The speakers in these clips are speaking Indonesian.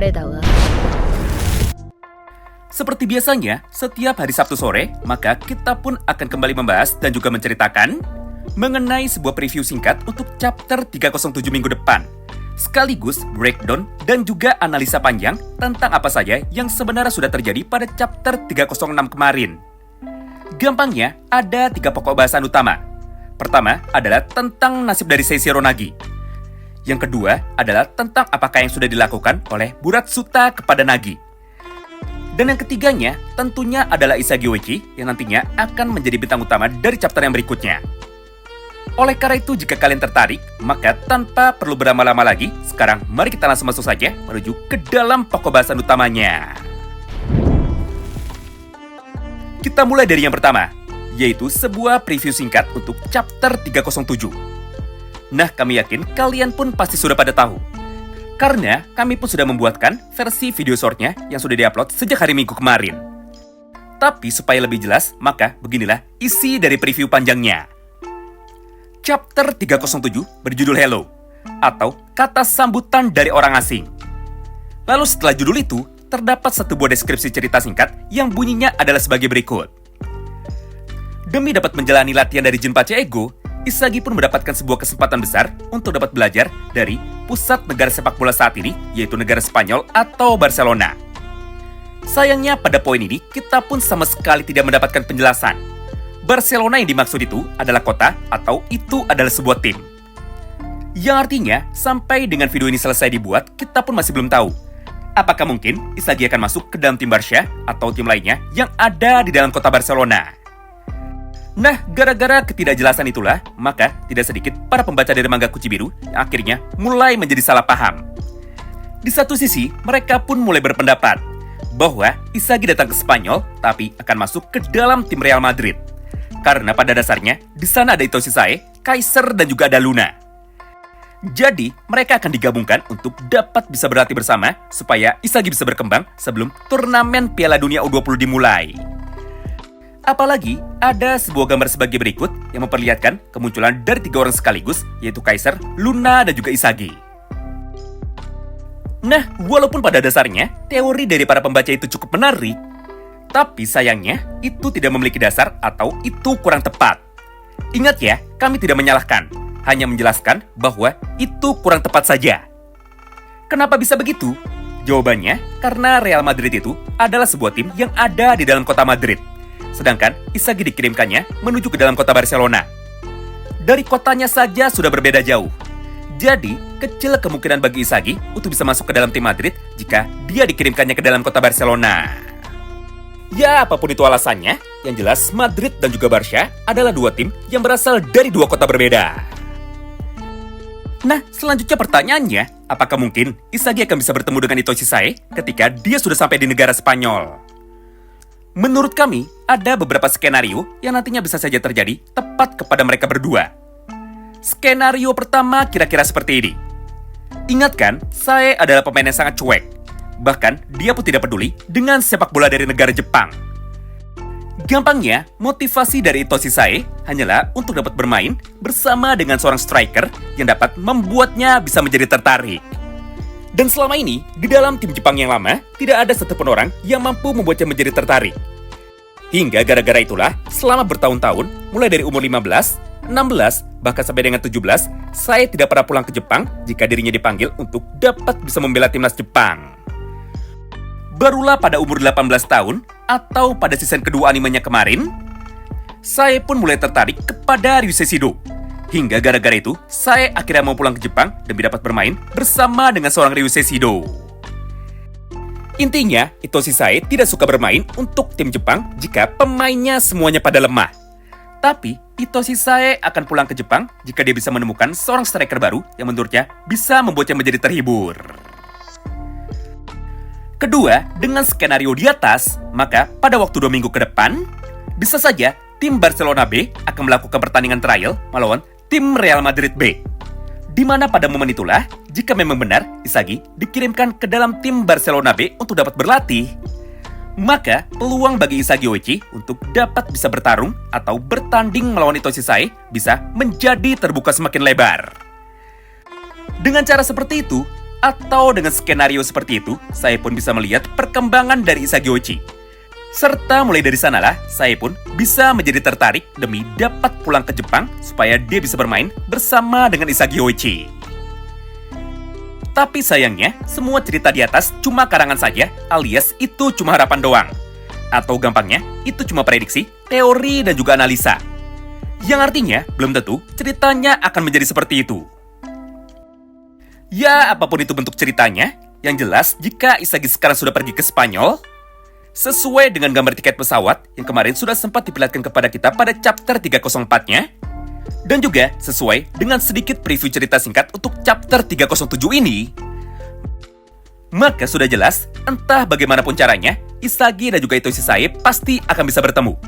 誰だわ。 Seperti biasanya, setiap hari Sabtu sore, maka kita pun akan kembali membahas dan juga menceritakan mengenai sebuah preview singkat untuk chapter 307 minggu depan. Sekaligus breakdown dan juga analisa panjang tentang apa saja yang sebenarnya sudah terjadi pada chapter 306 kemarin. Gampangnya, ada 3 pokok bahasan utama. Pertama adalah tentang nasib dari Seishiro Nagi. Yang kedua adalah tentang apakah yang sudah dilakukan oleh Buratsuta kepada Nagi. Dan yang ketiganya tentunya adalah Isagi Oichi yang nantinya akan menjadi bintang utama dari chapter yang berikutnya. Oleh karena itu, jika kalian tertarik, maka tanpa perlu berlama-lama lagi, sekarang mari kita langsung masuk saja menuju ke dalam pokok bahasan utamanya. Kita mulai dari yang pertama, yaitu sebuah preview singkat untuk chapter 307. Nah, kami yakin kalian pun pasti sudah pada tahu. Karena kami pun sudah membuatkan versi video shortnya yang sudah diupload sejak hari Minggu kemarin. Tapi supaya lebih jelas, maka beginilah isi dari preview panjangnya. Chapter 307 berjudul Hello, atau kata sambutan dari orang asing. Lalu setelah judul itu, terdapat satu buah deskripsi cerita singkat yang bunyinya adalah sebagai berikut. Demi dapat menjalani latihan dari Jinpachi Ego, Isagi pun mendapatkan sebuah kesempatan besar untuk dapat belajar dari pusat negara sepak bola saat ini, yaitu negara Spanyol atau Barcelona. Sayangnya pada poin ini, kita pun sama sekali tidak mendapatkan penjelasan. Barcelona yang dimaksud itu adalah kota atau itu adalah sebuah tim. Yang artinya, sampai dengan video ini selesai dibuat, kita pun masih belum tahu. Apakah mungkin Isagi akan masuk ke dalam tim Barca atau tim lainnya yang ada di dalam kota Barcelona? Nah, gara-gara ketidakjelasan itulah, maka tidak sedikit para pembaca dari manga Kuchibiru yang akhirnya mulai menjadi salah paham. Di satu sisi, mereka pun mulai berpendapat bahwa Isagi datang ke Spanyol tapi akan masuk ke dalam tim Real Madrid. Karena pada dasarnya, di sana ada Itoshi Sae, Kaiser, dan juga ada Luna. Jadi, mereka akan digabungkan untuk dapat bisa berlatih bersama supaya Isagi bisa berkembang sebelum turnamen Piala Dunia U20 dimulai. Apalagi, ada sebuah gambar sebagai berikut yang memperlihatkan kemunculan dari 3 orang sekaligus, yaitu Kaiser, Luna, dan juga Isagi. Nah, walaupun pada dasarnya, teori dari para pembaca itu cukup menarik, tapi sayangnya, itu tidak memiliki dasar atau itu kurang tepat. Ingat ya, kami tidak menyalahkan, hanya menjelaskan bahwa itu kurang tepat saja. Kenapa bisa begitu? Jawabannya, karena Real Madrid itu adalah sebuah tim yang ada di dalam kota Madrid. Sedangkan Isagi dikirimkannya menuju ke dalam kota Barcelona. Dari kotanya saja sudah berbeda jauh. Jadi, kecil kemungkinan bagi Isagi untuk bisa masuk ke dalam tim Madrid jika dia dikirimkannya ke dalam kota Barcelona. Ya, apapun itu alasannya, yang jelas Madrid dan juga Barca adalah 2 tim yang berasal dari 2 kota berbeda. Nah, selanjutnya pertanyaannya, apakah mungkin Isagi akan bisa bertemu dengan Itoshi Sae ketika dia sudah sampai di negara Spanyol? Menurut kami, ada beberapa skenario yang nantinya bisa saja terjadi tepat kepada mereka berdua. Skenario pertama kira-kira seperti ini. Ingat kan, Sae adalah pemain yang sangat cuek. Bahkan, dia pun tidak peduli dengan sepak bola dari negara Jepang. Gampangnya, motivasi dari Itoshi Sae hanyalah untuk dapat bermain bersama dengan seorang striker yang dapat membuatnya bisa menjadi tertarik. Dan selama ini, di dalam tim Jepang yang lama, tidak ada satupun orang yang mampu membuatnya menjadi tertarik. Hingga gara-gara itulah, selama bertahun-tahun, mulai dari umur 15, 16, bahkan sampai dengan 17, saya tidak pernah pulang ke Jepang jika dirinya dipanggil untuk dapat bisa membela timnas Jepang. Barulah pada umur 18 tahun, atau pada season kedua animenya kemarin, saya pun mulai tertarik kepada Ryusei Shido. Hingga gara-gara itu, saya akhirnya mau pulang ke Jepang demi dapat bermain bersama dengan seorang Ryusei Shido. Intinya, Itoshi Sae tidak suka bermain untuk tim Jepang jika pemainnya semuanya pada lemah. Tapi, Itoshi Sae akan pulang ke Jepang jika dia bisa menemukan seorang striker baru yang menurutnya bisa membuatnya menjadi terhibur. Kedua, dengan skenario di atas, maka pada waktu 2 minggu ke depan, bisa saja tim Barcelona B akan melakukan pertandingan trial melawan tim Real Madrid B. Di mana pada momen itulah, jika memang benar Isagi dikirimkan ke dalam tim Barcelona B untuk dapat berlatih, maka peluang bagi Isagi Oichi untuk dapat bisa bertarung atau bertanding melawan Itoshi Sae bisa menjadi terbuka semakin lebar. Dengan cara seperti itu, Atau dengan skenario seperti itu, saya pun bisa melihat perkembangan dari Isagi Oichi. Serta mulai dari sanalah, saya pun bisa menjadi tertarik demi dapat pulang ke Jepang supaya dia bisa bermain bersama dengan Isagi Oichi. Tapi sayangnya, semua cerita di atas cuma karangan saja, alias itu cuma harapan doang. Atau gampangnya, itu cuma prediksi, teori, dan juga analisa. Yang artinya, belum tentu ceritanya akan menjadi seperti itu. Ya, apapun itu bentuk ceritanya, yang jelas jika Isagi sekarang sudah pergi ke Spanyol, sesuai dengan gambar tiket pesawat yang kemarin sudah sempat diperlihatkan kepada kita pada chapter 304-nya, dan juga sesuai dengan sedikit preview cerita singkat untuk chapter 307 ini, maka sudah jelas, entah bagaimanapun caranya, Isagi dan juga Itoshi Sae pasti akan bisa bertemu.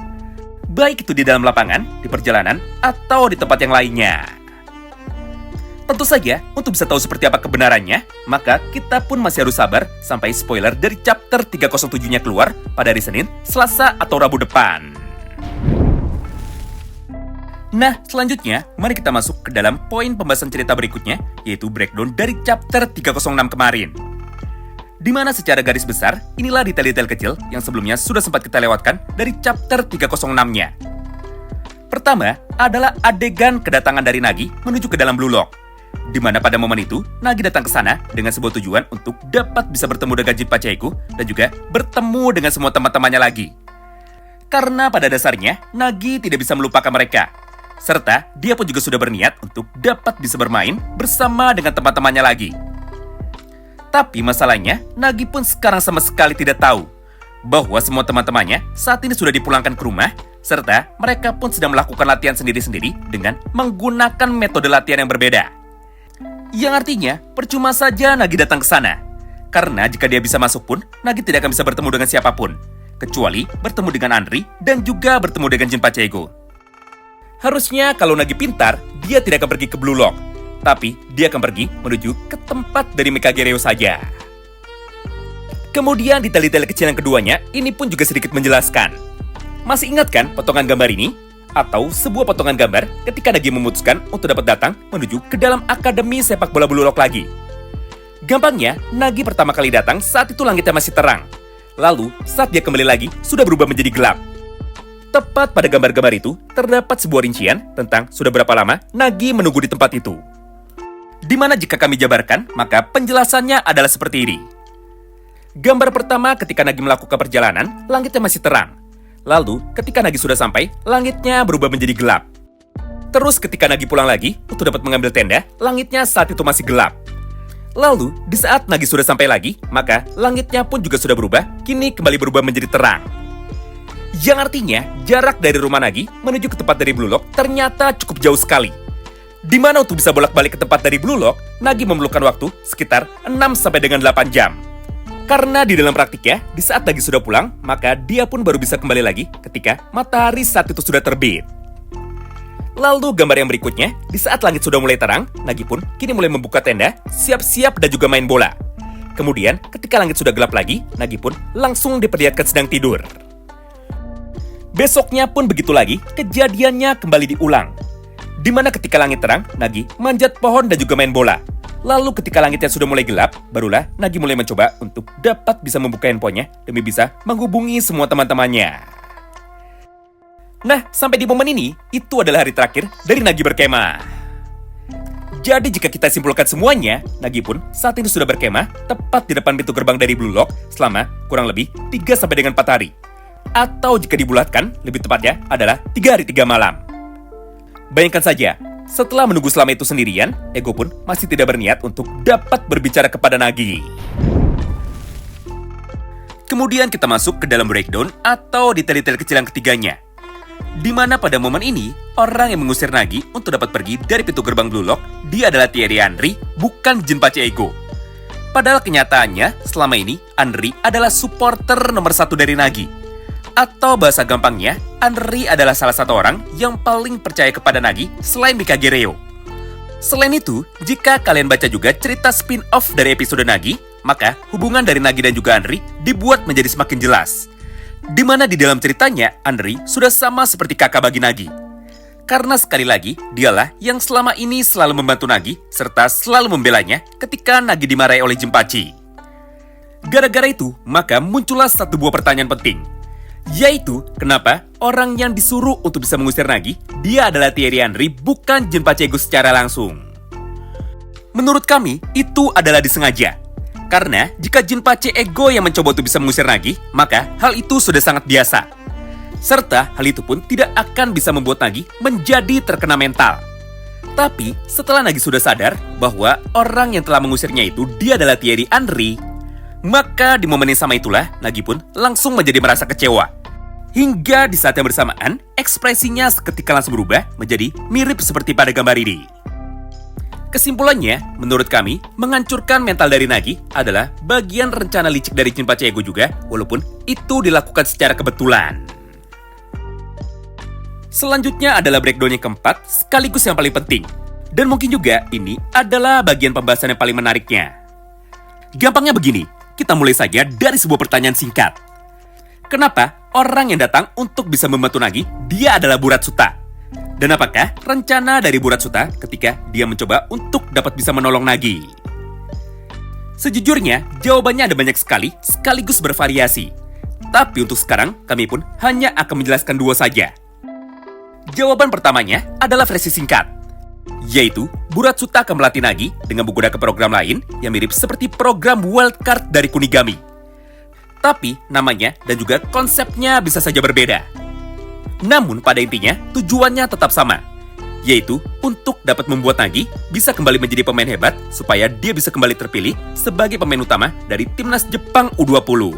Baik itu di dalam lapangan, di perjalanan, atau di tempat yang lainnya. Tentu saja, untuk bisa tahu seperti apa kebenarannya, maka kita pun masih harus sabar sampai spoiler dari chapter 307-nya keluar pada hari Senin, Selasa, atau Rabu depan. Nah, selanjutnya, mari kita masuk ke dalam poin pembahasan cerita berikutnya, yaitu breakdown dari chapter 306 kemarin. Di mana secara garis besar, inilah detail-detail kecil yang sebelumnya sudah sempat kita lewatkan dari chapter 306-nya. Pertama, adalah adegan kedatangan dari Nagi menuju ke dalam Blue Lock. Di mana pada momen itu, Nagi datang ke sana dengan sebuah tujuan untuk dapat bisa bertemu dengan Jinpachi Eigo dan juga bertemu dengan semua teman-temannya lagi. Karena pada dasarnya, Nagi tidak bisa melupakan mereka. Serta, dia pun juga sudah berniat untuk dapat bisa bermain bersama dengan teman-temannya lagi. Tapi masalahnya, Nagi pun sekarang sama sekali tidak tahu bahwa semua teman-temannya saat ini sudah dipulangkan ke rumah, serta mereka pun sedang melakukan latihan sendiri-sendiri dengan menggunakan metode latihan yang berbeda. Yang artinya, percuma saja Nagi datang ke sana. Karena jika dia bisa masuk pun, Nagi tidak akan bisa bertemu dengan siapapun, kecuali bertemu dengan Anri dan juga bertemu dengan Jinpachi Eigo. Harusnya kalau Nagi pintar, dia tidak akan pergi ke Blue Lock, tapi dia akan pergi menuju ke tempat dari Mikage Reo saja. Kemudian detail-detail kecil yang keduanya, ini pun juga sedikit menjelaskan. Masih ingat kan potongan gambar ini? Atau sebuah potongan gambar ketika Nagi memutuskan untuk dapat datang menuju ke dalam Akademi Sepak Bola Blue Lock lagi. Gampangnya, Nagi pertama kali datang saat itu langitnya masih terang. Lalu, saat dia kembali lagi, sudah berubah menjadi gelap. Tepat pada gambar-gambar itu, terdapat sebuah rincian tentang sudah berapa lama Nagi menunggu di tempat itu. Di mana jika kami jabarkan, maka penjelasannya adalah seperti ini. Gambar pertama ketika Nagi melakukan perjalanan, langitnya masih terang. Lalu, ketika Nagi sudah sampai, langitnya berubah menjadi gelap. Terus ketika Nagi pulang lagi, untuk dapat mengambil tenda, langitnya saat itu masih gelap. Lalu, di saat Nagi sudah sampai lagi, maka langitnya pun juga sudah berubah, kini kembali berubah menjadi terang. Yang artinya, jarak dari rumah Nagi menuju ke tempat dari Blue Lock ternyata cukup jauh sekali. Di mana untuk bisa bolak-balik ke tempat dari Blue Lock, Nagi memerlukan waktu sekitar 6 sampai dengan 8 jam. Karena di dalam praktiknya, di saat Nagi sudah pulang, maka dia pun baru bisa kembali lagi ketika matahari saat itu sudah terbit. Lalu gambar yang berikutnya, di saat langit sudah mulai terang, Nagi pun kini mulai membuka tenda, siap-siap dan juga main bola. Kemudian, ketika langit sudah gelap lagi, Nagi pun langsung diperlihatkan sedang tidur. Besoknya pun begitu lagi, kejadiannya kembali diulang. Di mana ketika langit terang, Nagi manjat pohon dan juga main bola. Lalu ketika langitnya sudah mulai gelap, barulah Nagi mulai mencoba untuk dapat bisa membuka handphonenya demi bisa menghubungi semua teman-temannya. Nah, sampai di momen ini, itu adalah hari terakhir dari Nagi berkemah. Jadi jika kita simpulkan semuanya, Nagi pun saat ini sudah berkemah tepat di depan pintu gerbang dari Blue Lock selama kurang lebih 3 sampai dengan 4 hari. Atau jika dibulatkan, lebih tepatnya adalah 3 hari 3 malam. Bayangkan saja, setelah menunggu selama itu sendirian, Eigo pun masih tidak berniat untuk dapat berbicara kepada Nagi. Kemudian kita masuk ke dalam breakdown atau detail-detail kecil yang ketiganya. Di mana pada momen ini, orang yang mengusir Nagi untuk dapat pergi dari pintu gerbang Blue Lock, dia adalah Thierry Henry, bukan Jinpachi Eigo. Padahal kenyataannya, selama ini, Henry adalah supporter nomor 1 dari Nagi. Atau bahasa gampangnya, Henry adalah salah satu orang yang paling percaya kepada Nagi selain Mikage Reo. Selain itu, jika kalian baca juga cerita spin-off dari episode Nagi, maka hubungan dari Nagi dan juga Henry dibuat menjadi semakin jelas. Di mana di dalam ceritanya, Henry sudah sama seperti kakak bagi Nagi. Karena sekali lagi, dialah yang selama ini selalu membantu Nagi serta selalu membelanya ketika Nagi dimarahi oleh Jinpachi. Gara-gara itu, maka muncullah satu buah pertanyaan penting, yaitu kenapa orang yang disuruh untuk bisa mengusir Nagi, dia adalah Thierry Henry, bukan Jinpachi Ego secara langsung. Menurut kami, itu adalah disengaja. Karena jika Jinpachi Ego yang mencoba untuk bisa mengusir Nagi, maka hal itu sudah sangat biasa. Serta hal itu pun tidak akan bisa membuat Nagi menjadi terkena mental. Tapi setelah Nagi sudah sadar bahwa orang yang telah mengusirnya itu dia adalah Thierry Henry, maka di momen yang sama itulah Nagi pun langsung menjadi merasa kecewa. Hingga di saat yang bersamaan, ekspresinya seketika langsung berubah menjadi mirip seperti pada gambar ini. Kesimpulannya, menurut kami, menghancurkan mental dari Nagi adalah bagian rencana licik dari Jinpachi Ego juga, walaupun itu dilakukan secara kebetulan. Selanjutnya adalah breakdown yang keempat, sekaligus yang paling penting. Dan mungkin juga ini adalah bagian pembahasan yang paling menariknya. Gampangnya begini, kita mulai saja dari sebuah pertanyaan singkat. Kenapa orang yang datang untuk bisa membantu Nagi, dia adalah Buratsuta? Dan apakah rencana dari Buratsuta ketika dia mencoba untuk dapat bisa menolong Nagi? Sejujurnya, jawabannya ada banyak sekali, sekaligus bervariasi. Tapi untuk sekarang, kami pun hanya akan menjelaskan dua saja. Jawaban pertamanya adalah versi singkat, yaitu Buratsuta akan melatih Nagi dengan menggunakan program lain yang mirip seperti program wildcard dari Kunigami. Tapi namanya dan juga konsepnya bisa saja berbeda. Namun pada intinya tujuannya tetap sama, yaitu untuk dapat membuat Nagi bisa kembali menjadi pemain hebat supaya dia bisa kembali terpilih sebagai pemain utama dari timnas Jepang U20.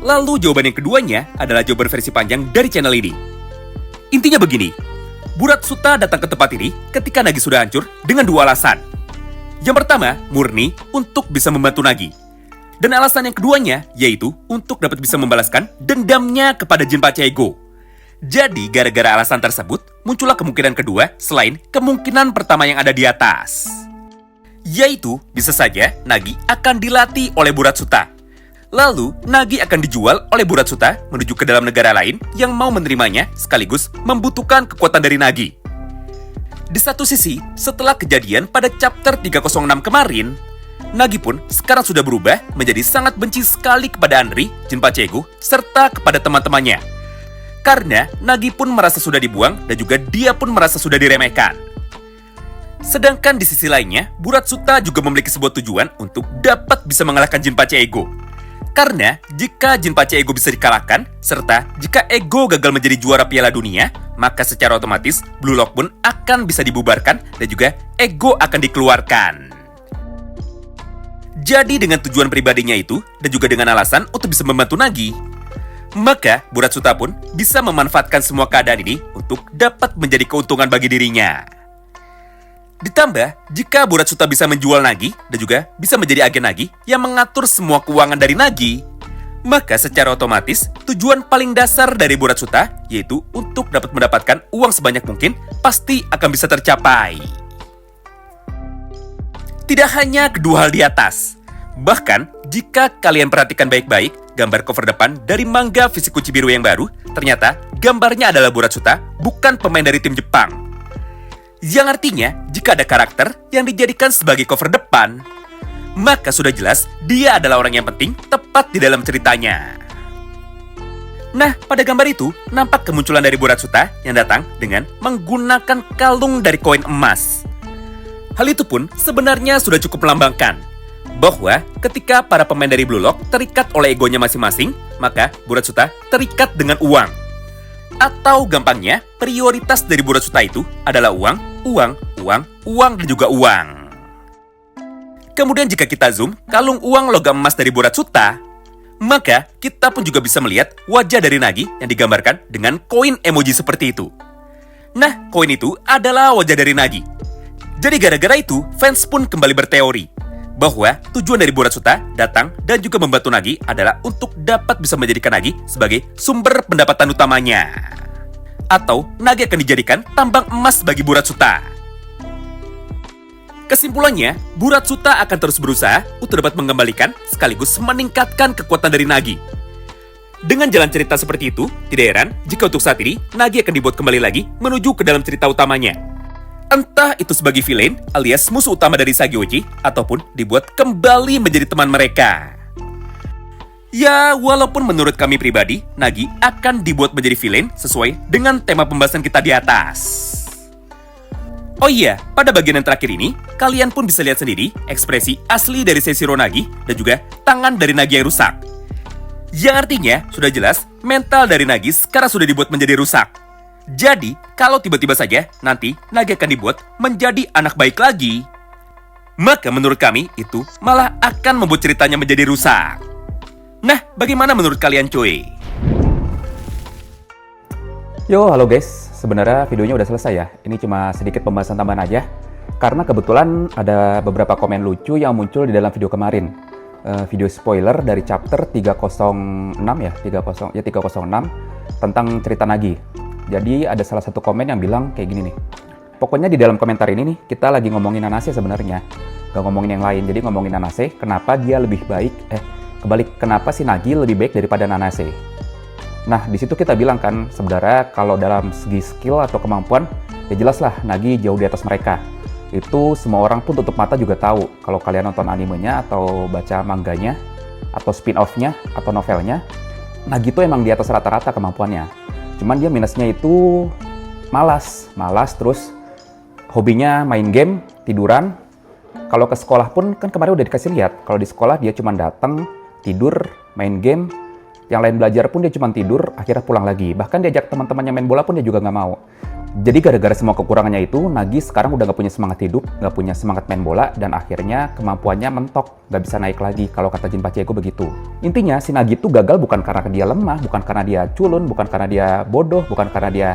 Lalu jawaban yang keduanya adalah jawaban versi panjang dari channel ini. Intinya begini, Buratsuta datang ke tempat ini ketika Nagi sudah hancur dengan dua alasan. Yang pertama, murni untuk bisa membantu Nagi. Dan alasan yang keduanya yaitu untuk dapat bisa membalaskan dendamnya kepada Jinpachi Ego. Jadi gara-gara alasan tersebut, muncullah kemungkinan kedua selain kemungkinan pertama yang ada di atas. Yaitu, bisa saja Nagi akan dilatih oleh Buratsuta. Lalu, Nagi akan dijual oleh Buratsuta menuju ke dalam negara lain yang mau menerimanya sekaligus membutuhkan kekuatan dari Nagi. Di satu sisi, setelah kejadian pada chapter 306 kemarin, Nagi pun sekarang sudah berubah menjadi sangat benci sekali kepada Henry, Jinpachi Ego, serta kepada teman-temannya. Karena Nagi pun merasa sudah dibuang dan juga dia pun merasa sudah diremehkan. Sedangkan di sisi lainnya, Buratsuta juga memiliki sebuah tujuan untuk dapat bisa mengalahkan Jinpachi Ego. Karena jika Jinpachi Ego bisa dikalahkan, serta jika Ego gagal menjadi juara Piala Dunia, maka secara otomatis Blue Lock pun akan bisa dibubarkan dan juga Ego akan dikeluarkan. Jadi dengan tujuan pribadinya itu, dan juga dengan alasan untuk bisa membantu Nagi, maka Buratsuta pun bisa memanfaatkan semua keadaan ini untuk dapat menjadi keuntungan bagi dirinya. Ditambah, jika Buratsuta bisa menjual Nagi dan juga bisa menjadi agen Nagi yang mengatur semua keuangan dari Nagi, maka secara otomatis tujuan paling dasar dari Buratsuta yaitu untuk dapat mendapatkan uang sebanyak mungkin pasti akan bisa tercapai. Tidak hanya kedua hal di atas, bahkan jika kalian perhatikan baik-baik gambar cover depan dari manga Fishiko Chibiru yang baru, ternyata gambarnya adalah Buratsuta, bukan pemain dari tim Jepang. Yang artinya, jika ada karakter yang dijadikan sebagai cover depan, maka sudah jelas dia adalah orang yang penting tepat di dalam ceritanya. Nah, pada gambar itu, nampak kemunculan dari Buratsuta yang datang dengan menggunakan kalung dari koin emas. Hal itu pun sebenarnya sudah cukup melambangkan bahwa ketika para pemain dari Blue Lock terikat oleh egonya masing-masing, maka Buratsuta terikat dengan uang. Atau gampangnya, prioritas dari Buratsuta itu adalah uang, dan juga uang. Kemudian jika kita zoom kalung uang logam emas dari Buratsuta, maka kita pun juga bisa melihat wajah dari Nagi yang digambarkan dengan koin emoji seperti itu. Nah, koin itu adalah wajah dari Nagi. Jadi gara-gara itu, fans pun kembali berteori bahwa tujuan dari Buratsuta datang dan juga membantu Nagi adalah untuk dapat bisa menjadikan Nagi sebagai sumber pendapatan utamanya. Atau Nagi akan dijadikan tambang emas bagi Buratsuta. Kesimpulannya, Buratsuta akan terus berusaha untuk dapat mengembalikan sekaligus meningkatkan kekuatan dari Nagi. Dengan jalan cerita seperti itu, tidak heran jika untuk saat ini Nagi akan dibuat kembali lagi menuju ke dalam cerita utamanya. Entah itu sebagai villain alias musuh utama dari Sageoji, ataupun dibuat kembali menjadi teman mereka. Ya, walaupun menurut kami pribadi, Nagi akan dibuat menjadi villain sesuai dengan tema pembahasan kita di atas. Oh iya, pada bagian yang terakhir ini, kalian pun bisa lihat sendiri ekspresi asli dari Seishiro Nagi dan juga tangan dari Nagi yang rusak. Yang artinya, sudah jelas, mental dari Nagi sekarang sudah dibuat menjadi rusak. Jadi, kalau tiba-tiba saja, nanti Nagi akan dibuat menjadi anak baik lagi. Maka menurut kami, itu malah akan membuat ceritanya menjadi rusak. Nah, bagaimana menurut kalian cuy? Yo, halo guys. Sebenarnya videonya udah selesai ya. Ini cuma sedikit pembahasan tambahan aja. Karena kebetulan ada beberapa komen lucu yang muncul di dalam video kemarin. Video spoiler dari chapter 306 306 tentang cerita Nagi. Jadi ada salah satu komen yang bilang kayak gini nih. Pokoknya di dalam komentar ini nih, kita lagi ngomongin Nanase sebenarnya. Gak ngomongin yang lain, jadi ngomongin Nanase, kenapa dia lebih baik, kebalik, kenapa si Nagi lebih baik daripada Nanase. Nah, di situ kita bilang kan, sebenarnya kalau dalam segi skill atau kemampuan, ya jelas lah Nagi jauh di atas mereka. Itu semua orang pun tutup mata juga tahu. Kalau kalian nonton animenya atau baca manganya, atau spin-off-nya, atau novelnya, Nagi tuh emang di atas rata-rata kemampuannya. Cuman dia minusnya itu malas terus hobinya main game, tiduran. Kalau ke sekolah pun kan kemarin udah dikasih lihat, kalau di sekolah dia cuma datang, tidur, main game, yang lain belajar pun dia cuma tidur, akhirnya pulang lagi. Bahkan diajak teman-temannya main bola pun dia juga nggak mau. Jadi gara-gara semua kekurangannya itu, Nagi sekarang udah nggak punya semangat hidup, nggak punya semangat main bola, dan akhirnya kemampuannya mentok, nggak bisa naik lagi kalau kata Jin Pachego begitu. Intinya si Nagi itu gagal bukan karena dia lemah, bukan karena dia culun, bukan karena dia bodoh, bukan karena dia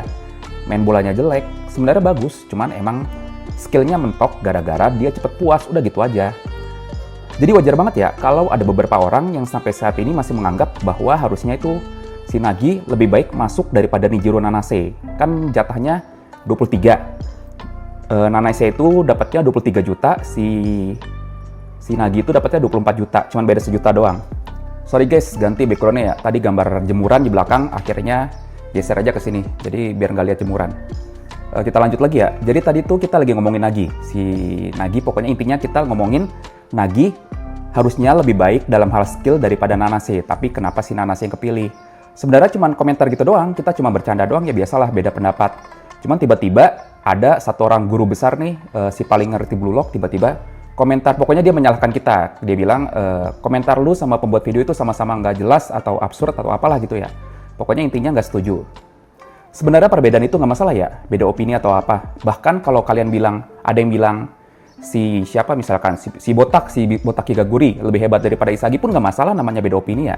main bolanya jelek. Sebenarnya bagus, cuman emang skillnya mentok gara-gara dia cepet puas, udah gitu aja. Jadi wajar banget ya kalau ada beberapa orang yang sampai saat ini masih menganggap bahwa harusnya itu si Nagi lebih baik masuk daripada Nijiro Nanase. Kan jatahnya 23. Nanase itu dapatnya 23 juta, si Nagi itu dapatnya 24 juta, cuman beda sejuta doang. Sorry guys, ganti background-nya ya. Tadi gambar jemuran di belakang, akhirnya geser aja ke sini. Jadi biar nggak lihat jemuran. Kita lanjut lagi ya. Jadi tadi tuh kita lagi ngomongin Nagi. Si Nagi, pokoknya intinya kita ngomongin Nagi harusnya lebih baik dalam hal skill daripada Nanase. Tapi kenapa si Nanase yang kepilih? Sebenarnya cuma komentar gitu doang, kita cuma bercanda doang, ya biasalah beda pendapat. Cuman tiba-tiba ada satu orang guru besar nih, si paling ngerti Blue Lock, tiba-tiba komentar, pokoknya dia menyalahkan kita. Dia bilang, komentar lu sama pembuat video itu sama-sama nggak jelas atau absurd atau apalah gitu ya. Pokoknya intinya nggak setuju. Sebenarnya perbedaan itu nggak masalah ya, beda opini atau apa. Bahkan kalau kalian bilang, ada yang bilang, si Botak Higaguri lebih hebat daripada Isagi pun nggak masalah, namanya beda opini ya.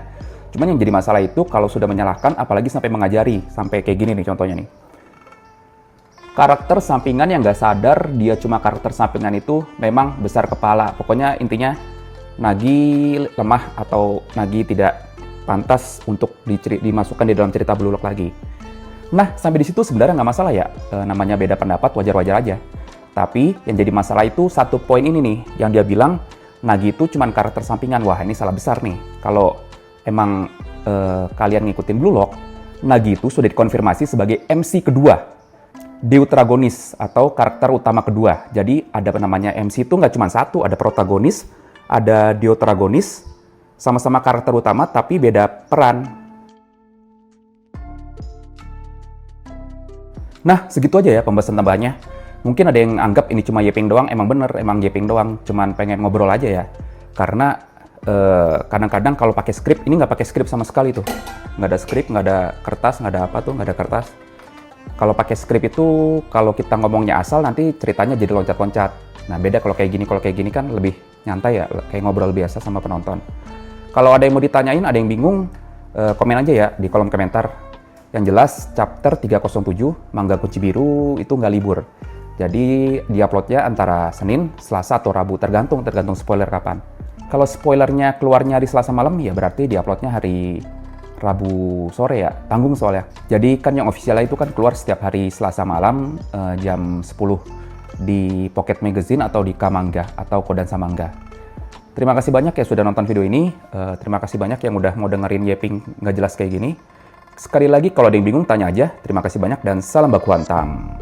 Cuman yang jadi masalah itu kalau sudah menyalahkan, apalagi sampai mengajari, sampai kayak gini nih contohnya nih. Karakter sampingan yang nggak sadar dia cuma karakter sampingan itu memang besar kepala. Pokoknya intinya Nagi lemah atau Nagi tidak pantas untuk dimasukkan di dalam cerita Blue Lock lagi. Nah, sampai di situ sebenarnya nggak masalah ya, namanya beda pendapat, wajar-wajar aja. Tapi yang jadi masalah itu satu poin ini nih, yang dia bilang Nagi itu cuma karakter sampingan. Wah, ini salah besar nih. Kalau emang kalian ngikutin Blue Lock, Nagi itu sudah dikonfirmasi sebagai MC kedua, deuteragonis atau karakter utama kedua. Jadi ada namanya MC itu nggak cuma satu, ada protagonis, ada deuteragonis, sama-sama karakter utama tapi beda peran. Nah, segitu aja ya pembahasan tambahannya. Mungkin ada yang anggap ini cuma yeping doang, emang bener, emang yeping doang, cuman pengen ngobrol aja ya. Karena kadang-kadang kalau pakai skrip, ini nggak pakai skrip sama sekali tuh. Nggak ada skrip, nggak ada kertas, nggak ada apa tuh, nggak ada kertas. Kalau pakai skrip itu, kalau kita ngomongnya asal, nanti ceritanya jadi loncat-loncat. Nah, beda kalau kayak gini kan lebih nyantai ya, kayak ngobrol biasa sama penonton. Kalau ada yang mau ditanyain, ada yang bingung, komen aja ya di kolom komentar. Yang jelas, chapter 307, Manga Kunci Biru itu nggak libur. Jadi, diuploadnya antara Senin, Selasa, atau Rabu, tergantung spoiler kapan. Kalau spoilernya keluarnya hari Selasa malam, ya berarti diuploadnya hari Rabu sore ya, tanggung soalnya. Jadi kan yang officialnya itu kan keluar setiap hari Selasa malam jam 10 di Pocket Magazine atau di Kamanga atau Kodansha Manga. Terima kasih banyak ya sudah nonton video ini. Terima kasih banyak yang udah mau dengerin Yeping nggak jelas kayak gini. Sekali lagi, kalau ada yang bingung, tanya aja. Terima kasih banyak dan salam baku hantam.